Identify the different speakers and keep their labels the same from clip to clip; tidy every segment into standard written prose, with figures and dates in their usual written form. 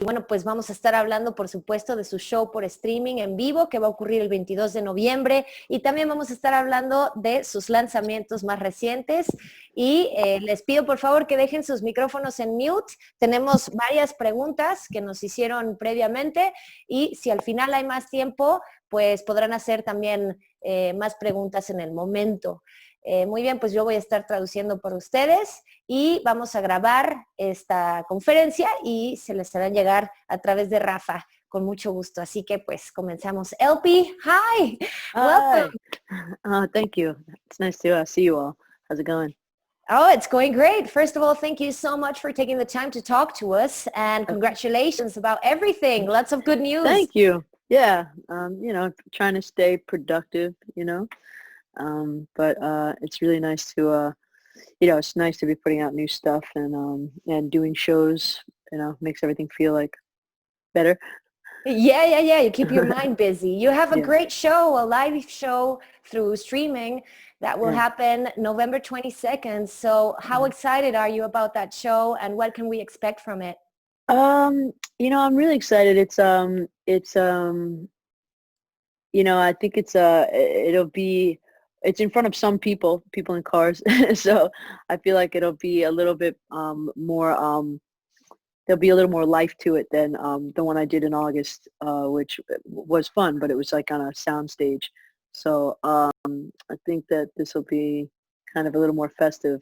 Speaker 1: bueno, pues vamos a estar hablando, por supuesto, de su show por streaming en vivo que va a ocurrir el 22 de noviembre y también vamos a estar hablando de sus lanzamientos más recientes y les pido por favor que dejen sus micrófonos en mute. Tenemos varias preguntas que nos hicieron previamente y si al final hay más tiempo, pues podrán hacer también más preguntas en el momento. Muy bien, pues yo voy a estar traduciendo por ustedes y vamos a grabar esta conferencia y se les hará llegar a través de Rafa con mucho gusto. Así que pues comenzamos. LP, hi!
Speaker 2: Hi.
Speaker 1: Welcome!
Speaker 2: Thank you. It's nice to see you all. How's it going?
Speaker 1: Oh, it's going great. First of all, thank you so much for taking the time to talk to us and congratulations about everything. Lots of good news.
Speaker 2: Thank you. Yeah, trying to stay productive, but it's really nice to, it's nice to be putting out new stuff and doing shows, makes everything feel like better.
Speaker 1: Yeah. You keep your mind busy. You have a
Speaker 2: Yeah.
Speaker 1: great show, a live show through streaming that will happen November 22nd. So how excited are you about that show and what can we expect from it?
Speaker 2: I'm really excited. I think it's in front of some people in cars. So I feel like it'll be a little bit more, there'll be a little more life to it than the one I did in August, which was fun, but it was like on a sound stage. So I think that this will be kind of a little more festive.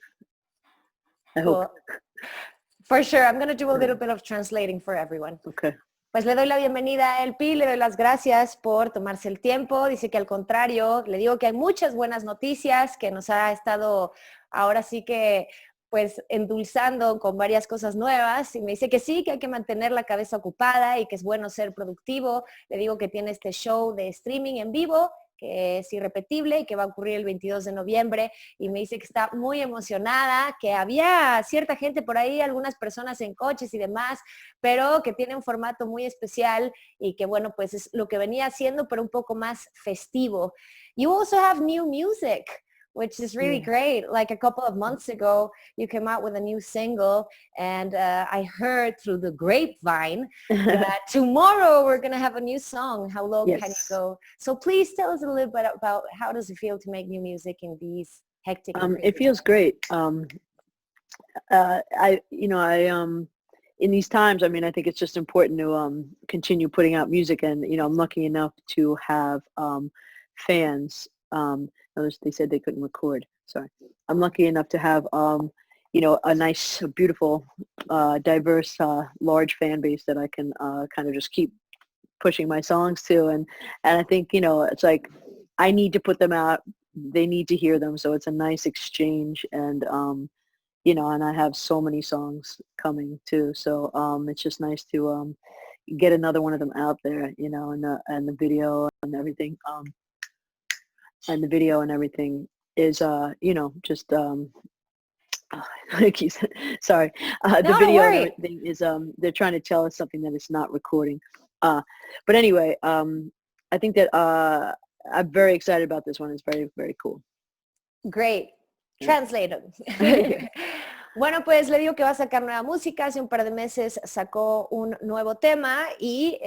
Speaker 2: I hope.
Speaker 1: For sure. I'm going to do a little bit of translating for everyone.
Speaker 2: Okay.
Speaker 1: Pues le doy la bienvenida a LP, le doy las gracias por tomarse el tiempo. Dice que al contrario, le digo que hay muchas buenas noticias, que nos ha estado ahora sí que pues endulzando con varias cosas nuevas y me dice que sí, que hay que mantener la cabeza ocupada y que es bueno ser productivo. Le digo que tiene este show de streaming en vivo que es irrepetible y que va a ocurrir el 22 de noviembre y me dice que está muy emocionada, que había cierta gente por ahí, algunas personas en coches y demás, pero que tiene un formato muy especial y que bueno, pues es lo que venía haciendo, pero un poco más festivo. You also have new music, which is really great. Like a couple of months ago, you came out with a new single and I heard through the grapevine that tomorrow we're going to have a new song. How low can you go? So please tell us a little bit about how does it feel to make new music in these hectic
Speaker 2: It feels great. In these times, I mean, I think it's just important to continue putting out music and, I'm lucky enough to have fans. They said they couldn't record. Sorry. I'm lucky enough to have, a nice, beautiful, diverse, large fan base that I can kind of just keep pushing my songs to. And I think, it's like I need to put them out. They need to hear them. So it's a nice exchange. And, and I have so many songs coming too. So it's just nice to get another one of them out there, and the video and everything. And the video and everything is, just, like you said, sorry. The video and everything is, they're trying to tell us something that it's not recording. But anyway, I think that I'm very excited about this one. It's very, very cool.
Speaker 1: Great. Translated. Bueno, pues le digo que va a sacar nueva música. Hace un par de meses sacó un nuevo tema y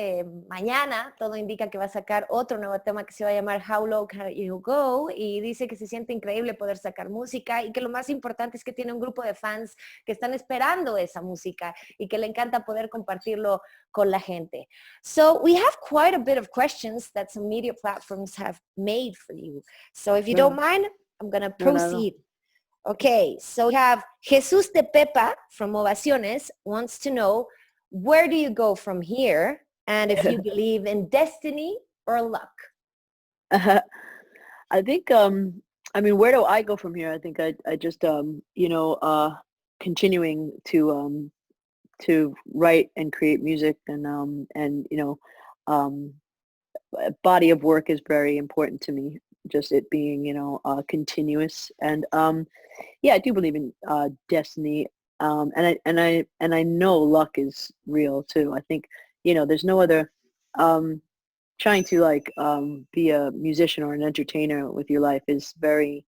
Speaker 1: mañana todo indica que va a sacar otro nuevo tema que se va a llamar How Low Can You Go y dice que se siente increíble poder sacar música y que lo más importante es que tiene un grupo de fans que están esperando esa música y que le encanta poder compartirlo con la gente. So we have quite a bit of questions that some media platforms have made for you. So if you don't mind, I'm going to proceed. Okay, so we have Jesus de Pepa from Ovaciones wants to know, where do you go from here? And if you believe in destiny or luck?
Speaker 2: I think, where do I go from here? I think I just, continuing to write and create music and a body of work is very important to me. Just it being, continuous. And I do believe in destiny. And I know luck is real too. I think, there's no other trying to be a musician or an entertainer with your life is very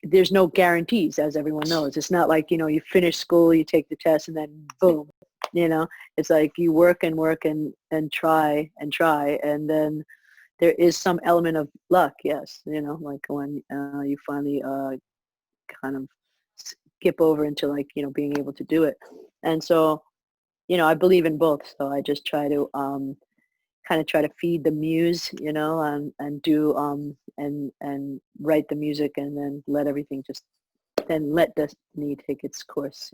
Speaker 2: there's no guarantees, as everyone knows. It's not like, you finish school, you take the test, and then boom, it's like you work and work and try, and then there is some element of luck, yes, like when you finally kind of skip over into like, being able to do it. And so, I believe in both. So I just try to kind of try to feed the muse, and do and write the music, and then let everything then let destiny take its course.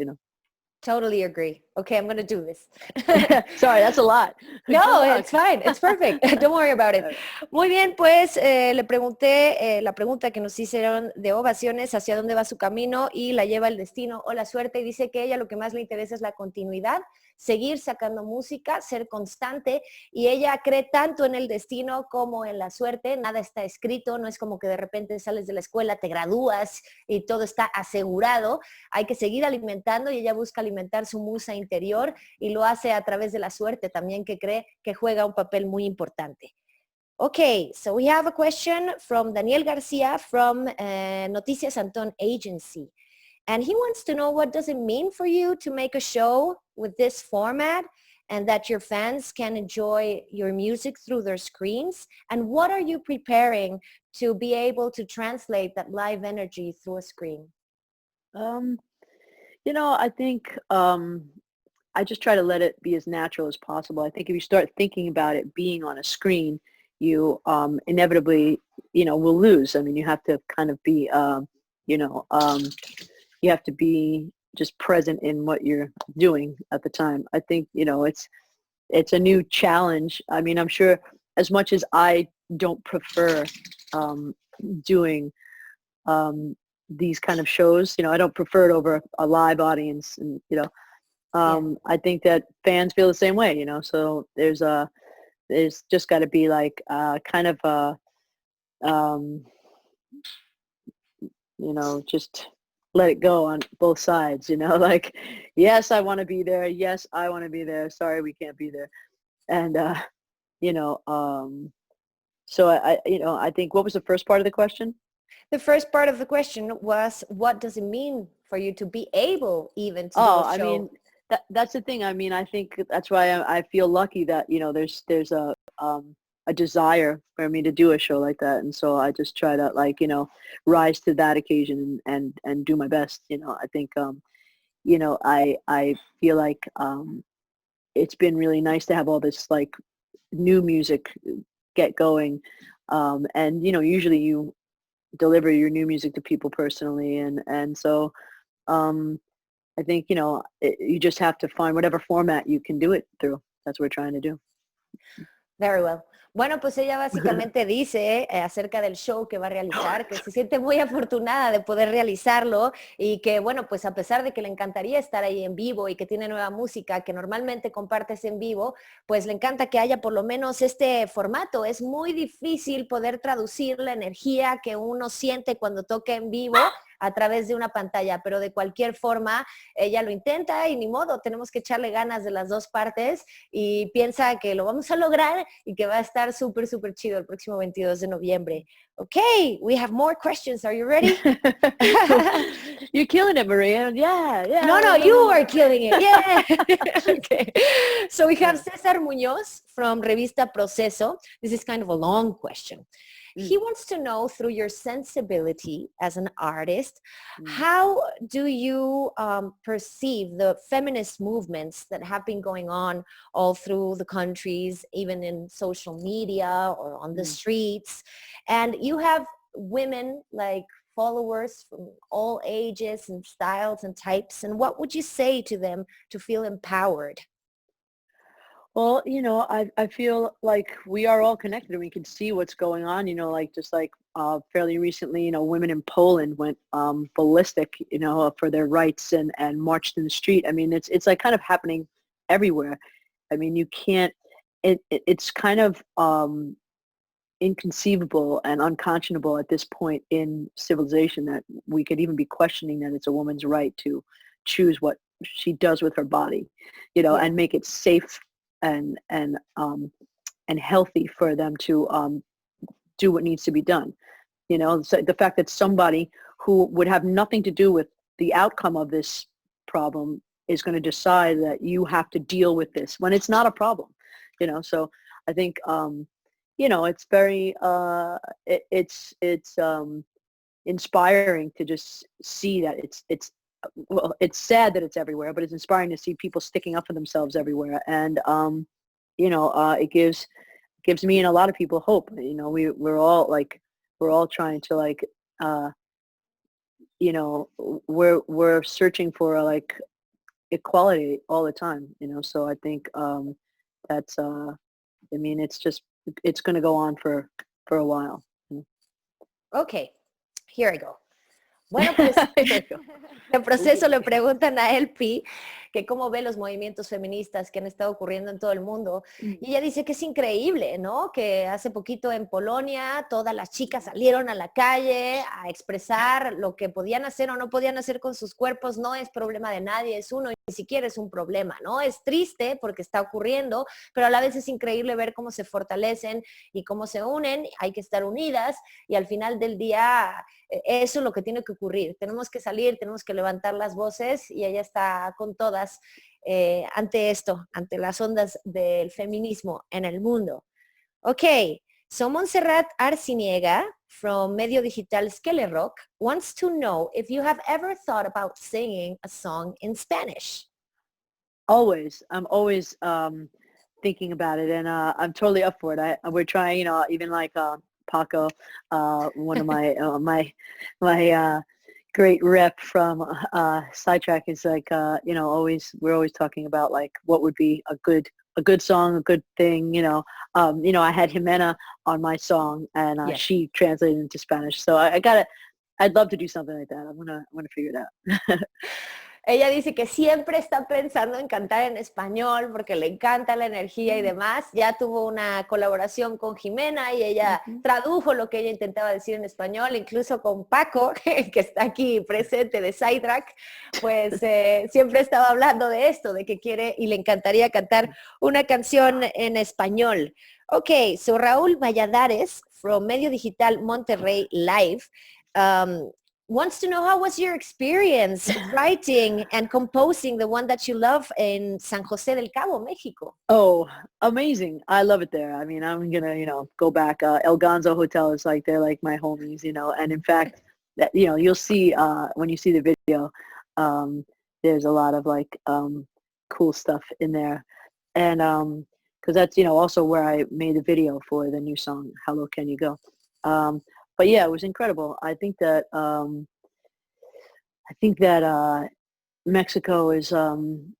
Speaker 1: Totally agree. Okay, I'm going to do this.
Speaker 2: Sorry, that's a lot.
Speaker 1: No, it's fine. It's perfect. Don't worry about it. Muy bien, pues le pregunté la pregunta que nos hicieron de ovaciones, hacia dónde va su camino y la lleva el destino o la suerte. Y dice que ella lo que más le interesa es la continuidad, seguir sacando música, ser constante, y ella cree tanto en el destino como en la suerte. Nada está escrito, no es como que de repente sales de la escuela, te gradúas y todo está asegurado. Hay que seguir alimentando, y ella busca alimentar su musa interior, y lo hace a través de la suerte también, que cree que juega un papel muy importante. Okay, so we have a question from Daniel Garcia from Noticias Antón Agency. And he wants to know, what does it mean for you to make a show with this format and that your fans can enjoy your music through their screens? And what are you preparing to be able to translate that live energy through a screen?
Speaker 2: I think I just try to let it be as natural as possible. I think if you start thinking about it being on a screen, you inevitably, will lose. I mean, you have to kind of be, you have to be just present in what you're doing at the time. I think, it's a new challenge. I mean, I'm sure as much as I don't prefer doing these kind of shows, I don't prefer it over a live audience, and, I think that fans feel the same way, so there's just got to be like kind of just let it go on both sides, like, yes, I want to be there. Yes, I want to be there. Sorry, we can't be there. And, so I think, what was the first part of the question?
Speaker 1: The first part of the question was, what does it mean for you to be able even to do a show?
Speaker 2: I mean, that's the thing. I mean, I think that's why I feel lucky that, there's a desire for me to do a show like that. And so I just try to, like, rise to that occasion and do my best. I think, I feel like it's been really nice to have all this, like, new music get going. And, usually you deliver your new music to people personally. And so I think, you just have to find whatever format you can do it through. That's what we're trying to do.
Speaker 1: Very well. Bueno, pues ella básicamente dice acerca del show que va a realizar, que se siente muy afortunada de poder realizarlo, y que, bueno, pues a pesar de que le encantaría estar ahí en vivo y que tiene nueva música que normalmente compartes en vivo, pues le encanta que haya por lo menos este formato. Es muy difícil poder traducir la energía que uno siente cuando toca en vivo a través de una pantalla, pero de cualquier forma ella lo intenta, y ni modo, tenemos que echarle ganas de las dos partes, y piensa que lo vamos a lograr y que va a estar súper, súper chido el próximo 22 de noviembre. Okay, we have more questions. Are you ready?
Speaker 2: You're killing it, Maria. Yeah.
Speaker 1: No, you are killing it. Yeah. Okay. So we have César Muñoz from Revista Proceso. This is kind of a long question. He wants to know, through your sensibility as an artist, how do you perceive the feminist movements that have been going on all through the countries, even in social media or on the streets? And you have women, like, followers from all ages and styles and types. And what would you say to them to feel empowered?
Speaker 2: Well, I feel like we are all connected, and we can see what's going on, like, just like fairly recently, women in Poland went ballistic, for their rights and marched in the street. I mean, it's like kind of happening everywhere. I mean, you can't, it's kind of inconceivable and unconscionable at this point in civilization that we could even be questioning that it's a woman's right to choose what she does with her body, and make it safe and healthy for them to do what needs to be done. So the fact that somebody who would have nothing to do with the outcome of this problem is going to decide that you have to deal with this when it's not a problem, So I think, it's very, it's inspiring to just see that well, it's sad that it's everywhere, but it's inspiring to see people sticking up for themselves everywhere. And, it gives me and a lot of people hope. We're all trying to uh, we're searching for equality all the time, So I think that's it's going to go on for a while.
Speaker 1: Okay, here I go. Bueno, pues de proceso le preguntan a LP que cómo ve los movimientos feministas que han estado ocurriendo en todo el mundo. Y ella dice que es increíble, ¿no? Que hace poquito en Polonia todas las chicas salieron a la calle a expresar lo que podían hacer o no podían hacer con sus cuerpos. No es problema de nadie, es uno, y ni siquiera es un problema, ¿no? Es triste porque está ocurriendo, pero a la vez es increíble ver cómo se fortalecen y cómo se unen. Hay que estar unidas y al final del día eso es lo que tiene que ocurrir. Tenemos que salir, tenemos que levantar las voces y ella está con todas ante esto, ante las ondas del feminismo en el mundo. Ok, so Montserrat Arciniega from Medio Digital Rock wants to know if you have ever thought about singing a song in Spanish.
Speaker 2: Always. I'm always thinking about it, and I'm totally up for it. We're trying, even like Paco, one of my my great rep from Sidetrack is we're always talking about what would be a good song, a good thing. I had Jimena on my song, and she translated into Spanish. So I'd love to do something like that. I'm gonna figure it out.
Speaker 1: Ella dice que siempre está pensando en cantar en español porque le encanta la energía y demás. Ya tuvo una colaboración con Jimena y ella tradujo lo que ella intentaba decir en español, incluso con Paco, que está aquí presente de Sidetrack, pues siempre estaba hablando de esto, de que quiere y le encantaría cantar una canción en español. Ok, so Raúl Valladares from Medio Digital Monterrey Live wants to know how was your experience writing and composing the one that you love in San José del Cabo, Mexico?
Speaker 2: Oh, amazing. I love it there. I mean, I'm going to, go back. El Gonzo Hotel is they're like my homies, and in fact, that, you'll see when you see the video, there's a lot of cool stuff in there. And because that's, also where I made the video for the new song, How Low Can You Go? But yeah, it was incredible. I think that Mexico is an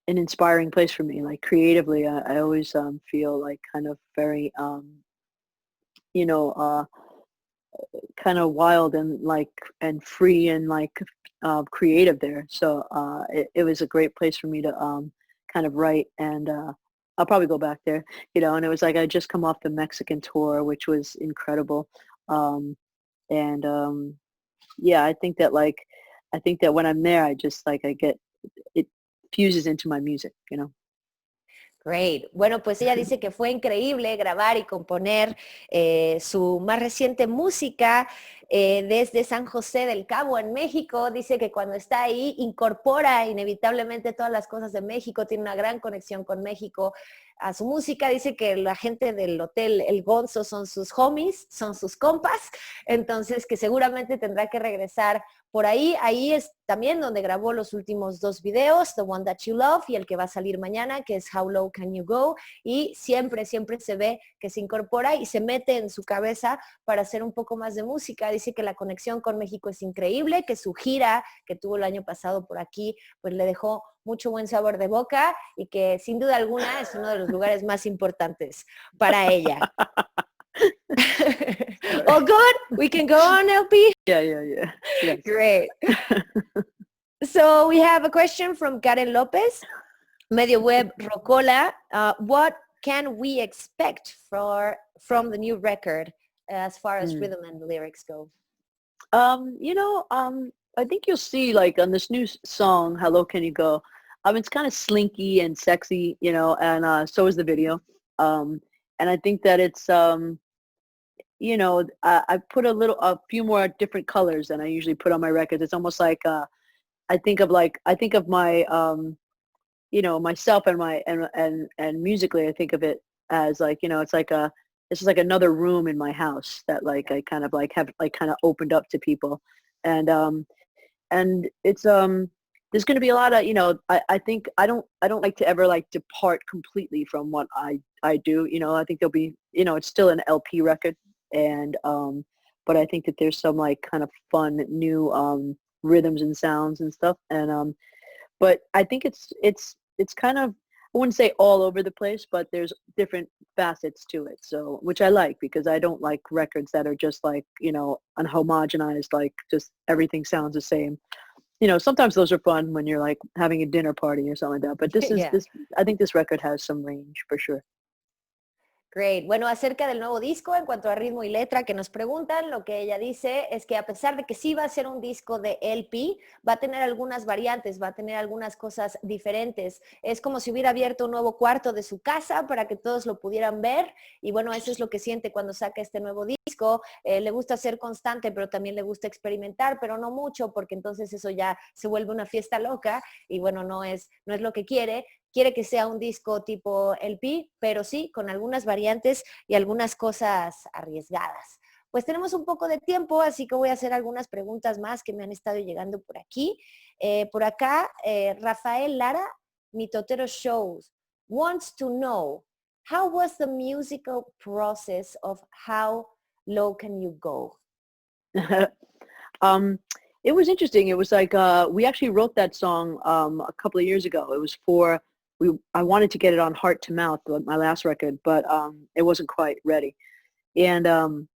Speaker 2: inspiring place for me. Creatively, I always feel kind of very kind of wild and free and creative there. So it was a great place for me to kind of write, and I'll probably go back there. And it was I just come off the Mexican tour, which was incredible. Yeah, I think that when I'm there, I just I get, it fuses into my music,
Speaker 1: Great. Bueno, pues ella dice que fue increíble grabar y componer su más reciente música desde San José del Cabo en México. Dice que cuando está ahí incorpora inevitablemente todas las cosas de México, tiene una gran conexión con México a su música. Dice que la gente del hotel El Gonzo son sus homies, son sus compas, entonces que seguramente tendrá que regresar por ahí. Ahí es también donde grabó los últimos 2 videos, The One That You Love y el que va a salir mañana, que es How Low Can You Go, y siempre se ve que se incorpora y se mete en su cabeza para hacer un poco más de música. Dice que la conexión con México es increíble, que su gira que tuvo el año pasado por aquí, pues le dejó mucho buen sabor de boca y que sin duda alguna es uno de los lugares más importantes para ella. All good? We can go on, LP?
Speaker 2: Yeah. Yes.
Speaker 1: Great. So we have a question from Karen Lopez, Medio Web Rocola. What can we expect from the new record as far as rhythm and lyrics go?
Speaker 2: I think you'll see on this new song, How Low Can You Go? It's kind of slinky and sexy, and so is the video. And I think that it's I put a few more different colors than I usually put on my records. It's almost like I think of my myself and my and musically I think of it as like, it's just like another room in my house that like I kind of like have like kind of opened up to people. And it's there's going to be a lot of, I think I don't like to ever like depart completely from what I do. I think there'll be, it's still an LP record, and but I think that there's some like kind of fun new rhythms and sounds and stuff. And but I think it's kind of, I wouldn't say all over the place, but there's different facets to it. So, which I like, because I don't like records that are just like, unhomogenized, like just everything sounds the same. Sometimes those are fun when you're like having a dinner party or something like that. But
Speaker 1: Yeah.
Speaker 2: I think this record has some range for sure.
Speaker 1: Great. Bueno, acerca del nuevo disco, en cuanto a ritmo y letra que nos preguntan, lo que ella dice es que a pesar de que sí va a ser un disco de LP, va a tener algunas variantes, va a tener algunas cosas diferentes. Es como si hubiera abierto un nuevo cuarto de su casa para que todos lo pudieran ver, y bueno, eso es lo que siente cuando saca este nuevo disco. Le gusta ser constante, pero también le gusta experimentar, pero no mucho, porque entonces eso ya se vuelve una fiesta loca, y bueno, no es lo que quiere. Quiere que sea un disco tipo LP, pero sí, con algunas variantes y algunas cosas arriesgadas. Pues tenemos un poco de tiempo, así que voy a hacer algunas preguntas más que me han estado llegando por aquí. Por acá, Rafael Lara, Mitotero Shows, wants to know, how was the musical process of How Low Can You Go?
Speaker 2: um, it was interesting. It was like we actually wrote that song a couple of years ago. It was for I wanted to get it on Heart to Mouth, my last record, but it wasn't quite ready. And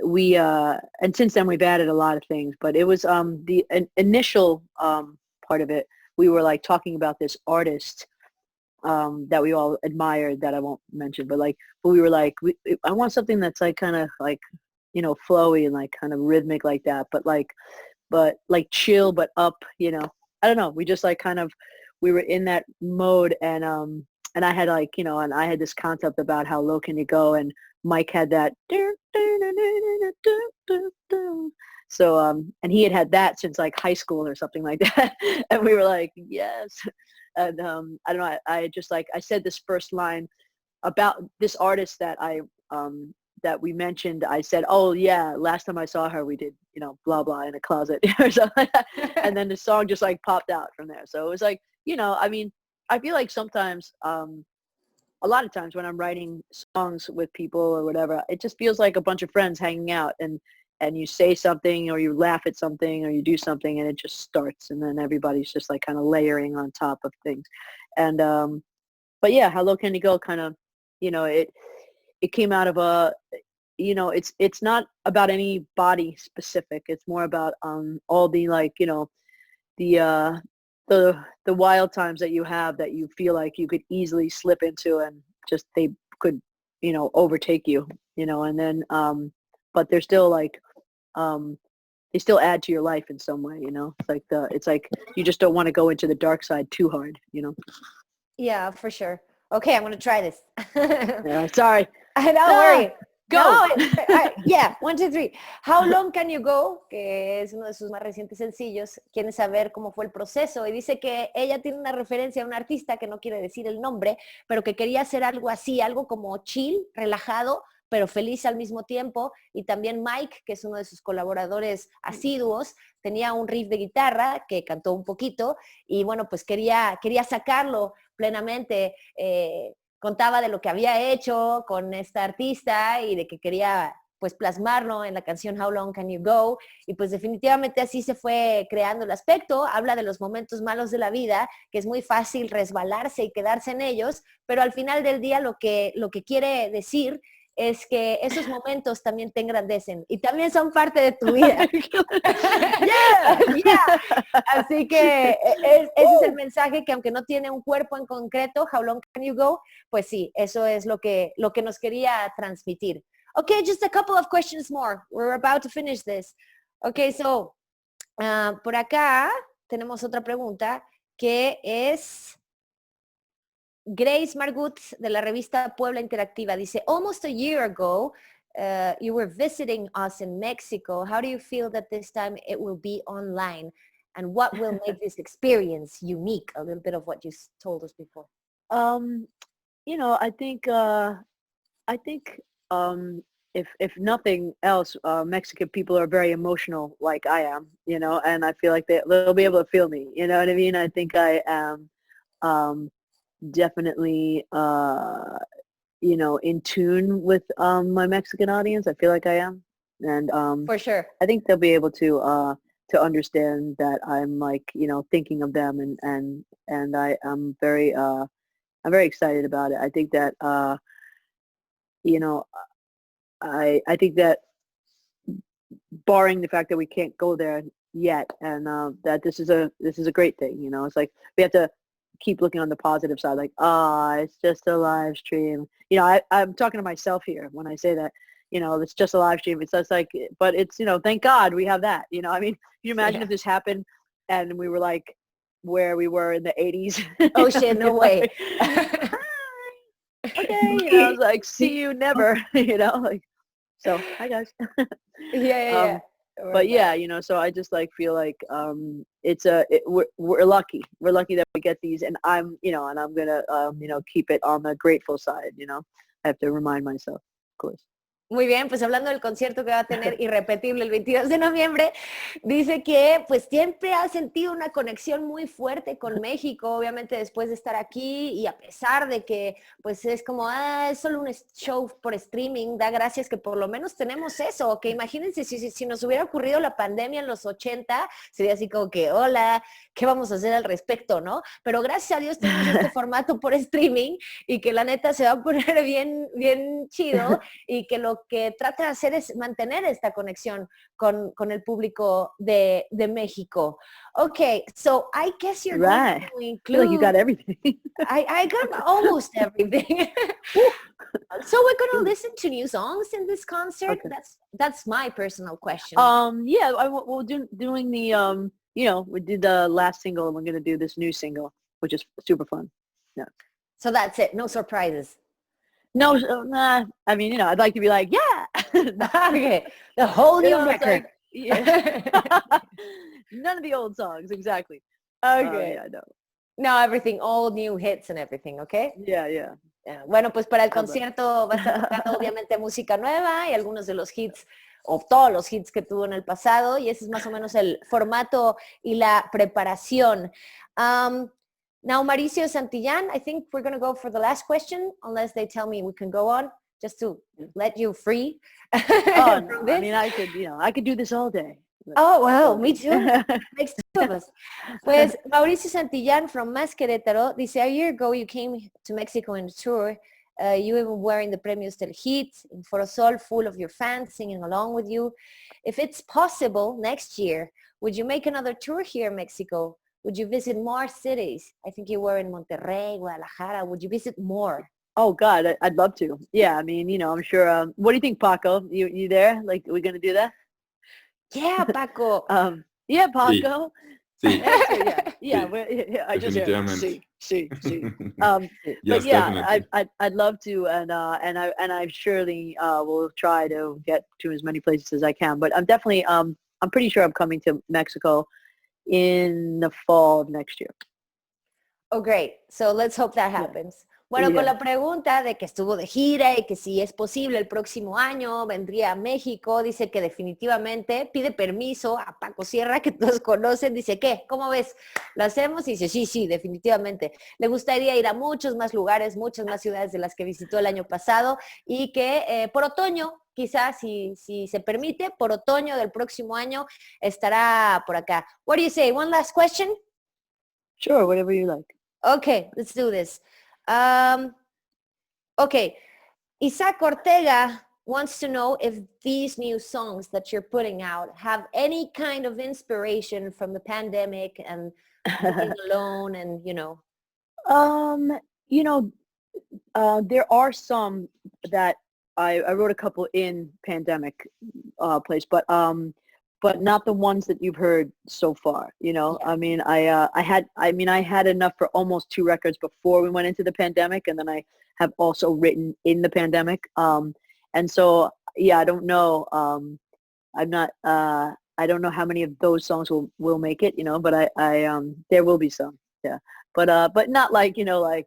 Speaker 2: we and since then we've added a lot of things. But it was the initial part of it. We were like talking about this artist that we all admired, that I won't mention, but we were like, I want something that's like kind of like, flowy and like kind of rhythmic like that, but like chill, but up, I don't know. We just like kind of, we were in that mode, and I had like, and I had this concept about how low can you go, and Mike had that. So, and he had that since like high school or something like that. And we were like, yes. And I don't know, I just like, I said this first line about this artist that that we mentioned. I said, oh yeah, last time I saw her, we did, blah, blah in a closet or something like that. And then the song just like popped out from there. So it was like, I mean, I feel like sometimes, a lot of times when I'm writing songs with people or whatever, it just feels like a bunch of friends hanging out, and you say something or you laugh at something or you do something and it just starts, and then everybody's just like kind of layering on top of things. And but yeah, How Low Can You Go kind of, it came out of it's not about any body specific. It's more about all the like, the the wild times that you have that you feel like you could easily slip into, and just they could, overtake you, and then but they're still like they still add to your life in some way, it's like you just don't want to go into the dark side too hard.
Speaker 1: Yeah, for sure. Okay, I'm going to try this.
Speaker 2: Yeah, sorry.
Speaker 1: Don't worry.
Speaker 2: Go.
Speaker 1: No, yeah, 1, 2, 3. How Long Can You Go, que es uno de sus más recientes sencillos, quiere saber cómo fue el proceso, y dice que ella tiene una referencia a un artista que no quiere decir el nombre, pero que quería hacer algo así, algo como chill, relajado, pero feliz al mismo tiempo. Y también Mike, que es uno de sus colaboradores asiduos, tenía un riff de guitarra que cantó un poquito, y bueno, pues quería sacarlo plenamente. Contaba de lo que había hecho con esta artista y de que quería pues plasmarlo en la canción How Long Can You Go, y pues definitivamente así se fue creando el aspecto. Habla de los momentos malos de la vida, que es muy fácil resbalarse y quedarse en ellos, pero al final del día lo que quiere decir es que esos momentos también te engrandecen y también son parte de tu vida.
Speaker 2: Yeah.
Speaker 1: Yeah. Así que ese es el mensaje, que aunque no tiene un cuerpo en concreto, How Long Can You Go, pues sí, eso es lo que nos quería transmitir. Okay, just a couple of questions more. We're about to finish this. Okay, so por acá tenemos otra pregunta que es Grace Margut, de la revista Puebla Interactiva. Dice, almost a year ago, you were visiting us in Mexico. How do you feel that this time it will be online? And what will make this experience unique? A little bit of what you told us before.
Speaker 2: I think if nothing else, Mexican people are very emotional, like I am, and I feel like they'll be able to feel me. You know what I mean? I think I am definitely in tune with my Mexican audience. I feel like I am, and
Speaker 1: For sure.
Speaker 2: I think they'll be able to understand that I'm like thinking of them, and I'm very excited about it. I think that you know I think that barring the fact that we can't go there yet, and that this is a great thing. It's like we have to keep looking on the positive side, like, it's just a live stream. I'm talking to myself here when I say that. It's just a live stream. It's just like, but it's thank God we have that. I mean, can you imagine if this happened and we were like where we were in the 80s?
Speaker 1: Oh shit, no way.
Speaker 2: Okay, I was like, see you never. Like, so hi guys.
Speaker 1: Yeah.
Speaker 2: But yeah, so I just like feel like we're lucky. We're lucky that we get these, and I'm gonna keep it on the grateful side. I have to remind myself, of course.
Speaker 1: Muy bien, pues hablando del concierto que va a tener Irrepetible el 22 de noviembre, dice que pues siempre ha sentido una conexión muy fuerte con México, obviamente después de estar aquí, y a pesar de que pues es como, es solo un show por streaming, da gracias que por lo menos tenemos eso, que imagínense si nos hubiera ocurrido la pandemia en los 80, sería así como que, hola, ¿qué vamos a hacer al respecto, no? Pero gracias a Dios tenemos este formato por streaming y que la neta se va a poner bien, bien chido, y que lo que trata de hacer es mantener esta conexión con el público de México. Okay, so I guess you're
Speaker 2: right.
Speaker 1: going to include...
Speaker 2: I feel like you got everything.
Speaker 1: I got almost everything. So we're going to listen to new songs in this concert?
Speaker 2: Okay.
Speaker 1: That's my personal question.
Speaker 2: Yeah, we're doing the, we did the last single, and we're going to do this new single, which is super fun. Yeah.
Speaker 1: So that's it, no surprises.
Speaker 2: No, nah. I mean, I'd like to be like, yeah.
Speaker 1: Okay, the whole new record.
Speaker 2: Like, yeah. None of the old songs, exactly.
Speaker 1: Okay.
Speaker 2: Yeah, no.
Speaker 1: No, everything, all new hits and everything, okay?
Speaker 2: Yeah.
Speaker 1: Bueno, pues para el concierto va a estar tocando obviamente música nueva y algunos de los hits, o todos los hits que tuvo en el pasado, y ese es más o menos el formato y la preparación. Now, Mauricio Santillán, I think we're going to go for the last question, unless they tell me we can go on, just to let you free.
Speaker 2: Oh, no. I mean, I could do this all day.
Speaker 1: Oh, well, me too. Makes two of us. Pues Mauricio Santillán from Más Querétaro dice, a year ago you came to Mexico on a tour. You even wearing the Premios del Hit in Forosol, full of your fans singing along with you. If it's possible, next year, would you make another tour here in Mexico? Would you visit more cities? I think you were in Monterrey, Guadalajara. Would you visit more?
Speaker 2: Oh, God, I'd love to. Yeah, I mean, I'm sure. What do you think, Paco? You there? Like, are we going to do that?
Speaker 1: Yeah, Paco.
Speaker 2: Yeah, Paco.
Speaker 3: Sí.
Speaker 2: Yeah. I just see.
Speaker 3: Yes,
Speaker 2: but yeah,
Speaker 3: definitely.
Speaker 2: I'd love to, and I surely will try to get to as many places as I can. But I'm pretty sure I'm coming to Mexico in the fall of next year.
Speaker 1: Oh, great. So let's hope that happens. Bueno, con la pregunta de que estuvo de gira y que si es posible el próximo año vendría a México, dice que definitivamente pide permiso a Paco Sierra, que todos conocen, dice, ¿qué? ¿Cómo ves? ¿Lo hacemos? Y dice, sí, definitivamente. Le gustaría ir a muchos más lugares, muchas más ciudades de las que visitó el año pasado, y que por otoño, quizás si se permite, por otoño del próximo año estará por acá. What do you say? One last question?
Speaker 2: Sure, whatever you like.
Speaker 1: Okay, let's do this. Okay, Isaac Ortega wants to know if these new songs that you're putting out have any kind of inspiration from the pandemic and being alone and,
Speaker 2: there are some that I wrote a couple in pandemic place, but not the ones that you've heard so far. Yeah. I mean, I had enough for almost 2 records before we went into the pandemic, and then I have also written in the pandemic. And so, yeah, I don't know. I'm not. I don't know how many of those songs will make it, but I there will be some. Yeah, but not like like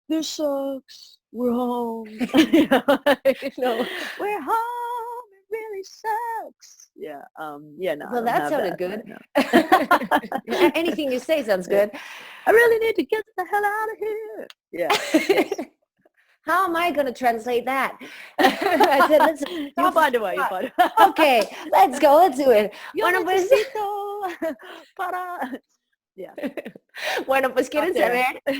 Speaker 2: this sucks. We're home.
Speaker 1: No.
Speaker 2: We're home. It really sucks. Yeah. Yeah. No, I
Speaker 1: Well,
Speaker 2: don't
Speaker 1: that
Speaker 2: have
Speaker 1: sounded
Speaker 2: that.
Speaker 1: good.
Speaker 2: No.
Speaker 1: Anything you say sounds
Speaker 2: Yeah.
Speaker 1: good.
Speaker 2: I really need to get the hell out of here. Yeah. Yes.
Speaker 1: How am I going to translate that? I said, let's
Speaker 2: You
Speaker 1: off.
Speaker 2: find a way. You find a way.
Speaker 1: Okay, let's go. Let's do it.
Speaker 2: Yo
Speaker 1: Bueno, pues,
Speaker 2: necesito para. Yeah.
Speaker 1: bueno, pues
Speaker 2: Not
Speaker 1: quieren
Speaker 2: there.
Speaker 1: saber,
Speaker 2: I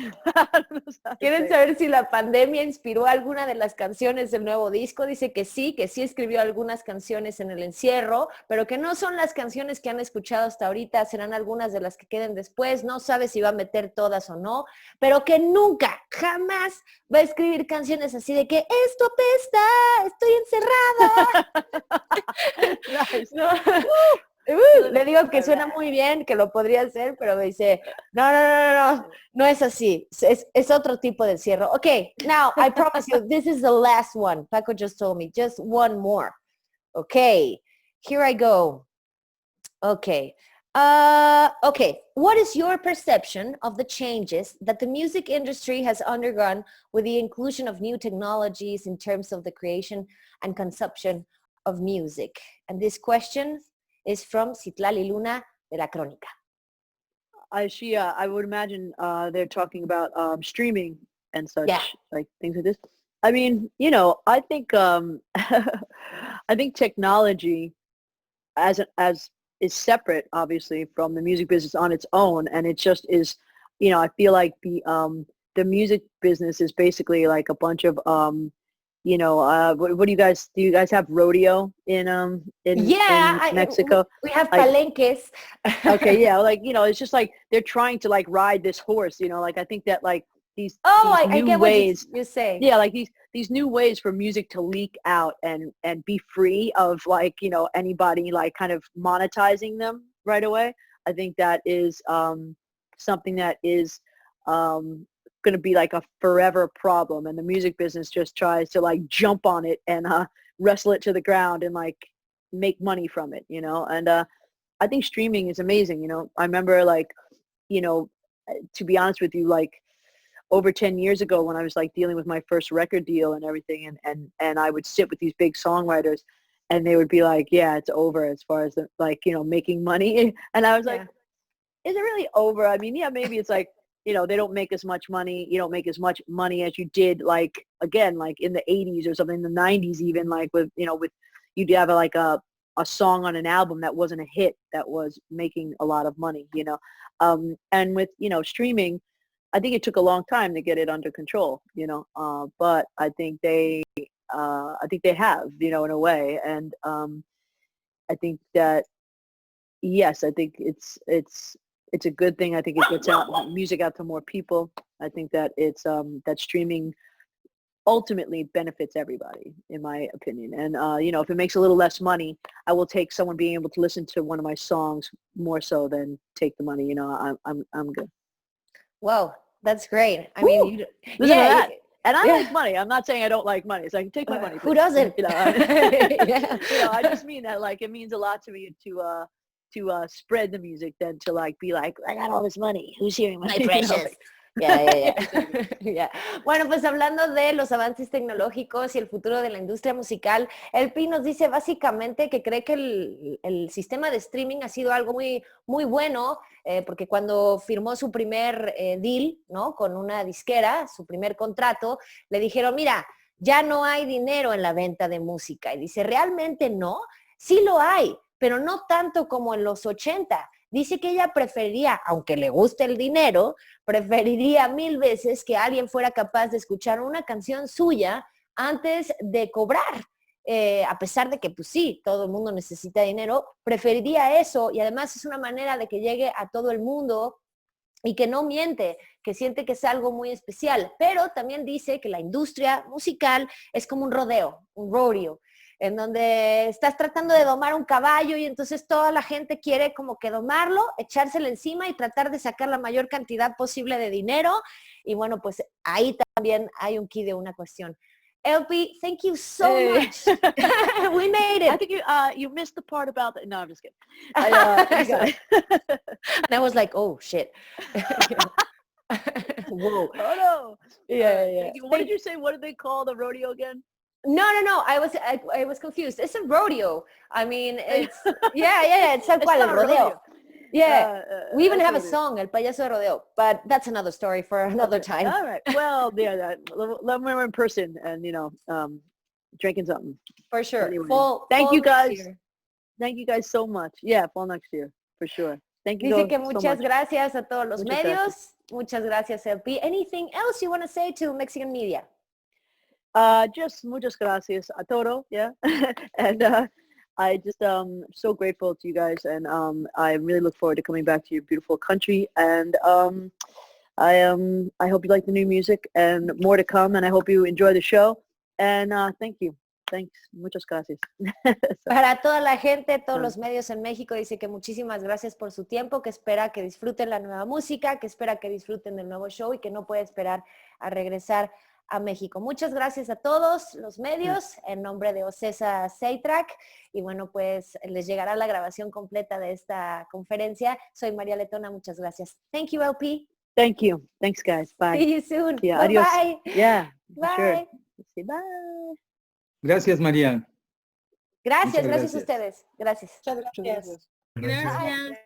Speaker 2: don't know how to
Speaker 1: quieren
Speaker 2: say it.
Speaker 1: saber si la pandemia inspiró alguna de las canciones del nuevo disco. Dice que sí escribió algunas canciones en el encierro, pero que no son las canciones que han escuchado hasta ahorita, serán algunas de las que queden después. No sabe si va a meter todas o no, pero que nunca, jamás va a escribir canciones así de que esto apesta, estoy encerrada.
Speaker 2: Nice.
Speaker 1: No. Le digo que suena muy bien, que lo podría hacer, pero me dice, no es así, es otro tipo de encierro. Okay, now I promise you, this is the last one. Paco just told me, just one more. Okay, here I go. Okay. Okay, what is your perception of the changes that the music industry has undergone with the inclusion of new technologies in terms of the creation and consumption of music? And this question is from Citlali Luna de La Crónica.
Speaker 2: I would imagine they're talking about streaming and such,
Speaker 1: Yeah.
Speaker 2: like things like this. I mean, I think I think technology as is separate, obviously, from the music business on its own, and it just is. I feel like the music business is basically like a bunch of what do you guys have rodeo in Mexico?
Speaker 1: We have
Speaker 2: like,
Speaker 1: palenques.
Speaker 2: Okay, yeah, like it's just like they're trying to like ride this horse, like I think that like these
Speaker 1: I
Speaker 2: new
Speaker 1: get
Speaker 2: ways
Speaker 1: what you say.
Speaker 2: yeah, like these new ways for music to leak out and be free of like anybody like kind of monetizing them right away. I think that is something that is going to be like a forever problem, and the music business just tries to like jump on it and wrestle it to the ground and like make money from it, and I think streaming is amazing. I remember like to be honest with you, like over 10 years ago when I was like dealing with my first record deal and everything, and I would sit with these big songwriters and they would be like, yeah, it's over as far as the, like making money, and I was like, is it really over? I mean, yeah, maybe it's like they don't make as much money. You don't make as much money as you did, like, again, like in the 80s or something, in the 90s even, like with, with you'd have like a song on an album that wasn't a hit that was making a lot of money, and with, streaming, I think it took a long time to get it under control, but I think they have, in a way. And I think that, yes, I think it's a good thing. I think it gets music out to more people. I think that it's that streaming ultimately benefits everybody, in my opinion. And if it makes a little less money, I will take someone being able to listen to one of my songs more so than take the money. I'm good.
Speaker 1: Wow, that's great. I
Speaker 2: Woo!
Speaker 1: mean,
Speaker 2: Listen to that. And I like money. I'm not saying I don't like money. It's like, take my money.
Speaker 1: Who doesn't?
Speaker 2: I just mean that like it means a lot to me to spread the music than to like be like, I got all this money. Who's hearing my
Speaker 1: precious? Yeah. Bueno, pues hablando de los avances tecnológicos y el futuro de la industria musical, el Pi nos dice básicamente que cree que el sistema de streaming ha sido algo muy, muy bueno, porque cuando firmó su primer deal, ¿no? Con una disquera, su primer contrato, le dijeron, mira, ya no hay dinero en la venta de música. Y dice, ¿realmente no? Sí lo hay, pero no tanto como en los 80. Dice que ella preferiría, aunque le guste el dinero, preferiría 1000 veces que alguien fuera capaz de escuchar una canción suya antes de cobrar. A pesar de que, pues sí, todo el mundo necesita dinero, preferiría eso, y además es una manera de que llegue a todo el mundo y que no miente, que siente que es algo muy especial. Pero también dice que la industria musical es como un rodeo, un rodeo, en donde estás tratando de domar un caballo y entonces toda la gente quiere como que domarlo, echárselo encima y tratar de sacar la mayor cantidad posible de dinero. Y bueno, pues ahí también hay un quid de una cuestión. LP, thank you so
Speaker 2: Hey.
Speaker 1: much. We made it.
Speaker 2: I think you missed the part about that. No, I'm just kidding.
Speaker 1: And I was like, oh shit. Whoa.
Speaker 2: Oh no.
Speaker 1: Yeah.
Speaker 2: Thank you. What did you say? What did they call the rodeo again?
Speaker 1: No. I was confused. It's a rodeo. I mean, it's yeah. It's tal cual, el rodeo. Yeah. We even have a song, El Payaso de Rodeo, but that's another story for another time.
Speaker 2: All right. Well, yeah, let me in person and drinking something.
Speaker 1: For sure.
Speaker 2: Anyway,
Speaker 1: Thank you guys.
Speaker 2: Thank you guys so much. Yeah, fall next year for sure. Thank you.
Speaker 1: Dice que muchas gracias a todos los
Speaker 2: Muchas
Speaker 1: medios.
Speaker 2: gracias.
Speaker 1: Muchas gracias, LP. Anything else you want to say to Mexican media?
Speaker 2: Just muchas gracias a todo. Yeah. And I just so grateful to you guys, and I really look forward to coming back to your beautiful country. And I hope you like the new music and more to come. And I hope you enjoy the show. And thank you. Thanks. Muchas gracias.
Speaker 1: Para toda la gente, todos los medios en México, dice que muchísimas gracias por su tiempo, que espera que disfruten la nueva música, que espera que disfruten del nuevo show y que no puede esperar a regresar a México. Muchas gracias a todos los medios en nombre de Ocesa Seitrack, y bueno, pues les llegará la grabación completa de esta conferencia. Soy María Letona, muchas gracias. Thank you, LP.
Speaker 2: Thank you. Thanks, guys. Bye.
Speaker 1: See you soon.
Speaker 2: Yeah,
Speaker 1: Bye.
Speaker 2: adios.
Speaker 1: Bye.
Speaker 2: Yeah.
Speaker 1: Bye.
Speaker 2: Sure. Say bye.
Speaker 3: Gracias, María.
Speaker 1: Gracias
Speaker 3: Muchas
Speaker 1: a ustedes. Gracias.
Speaker 2: Muchas gracias.
Speaker 4: Gracias.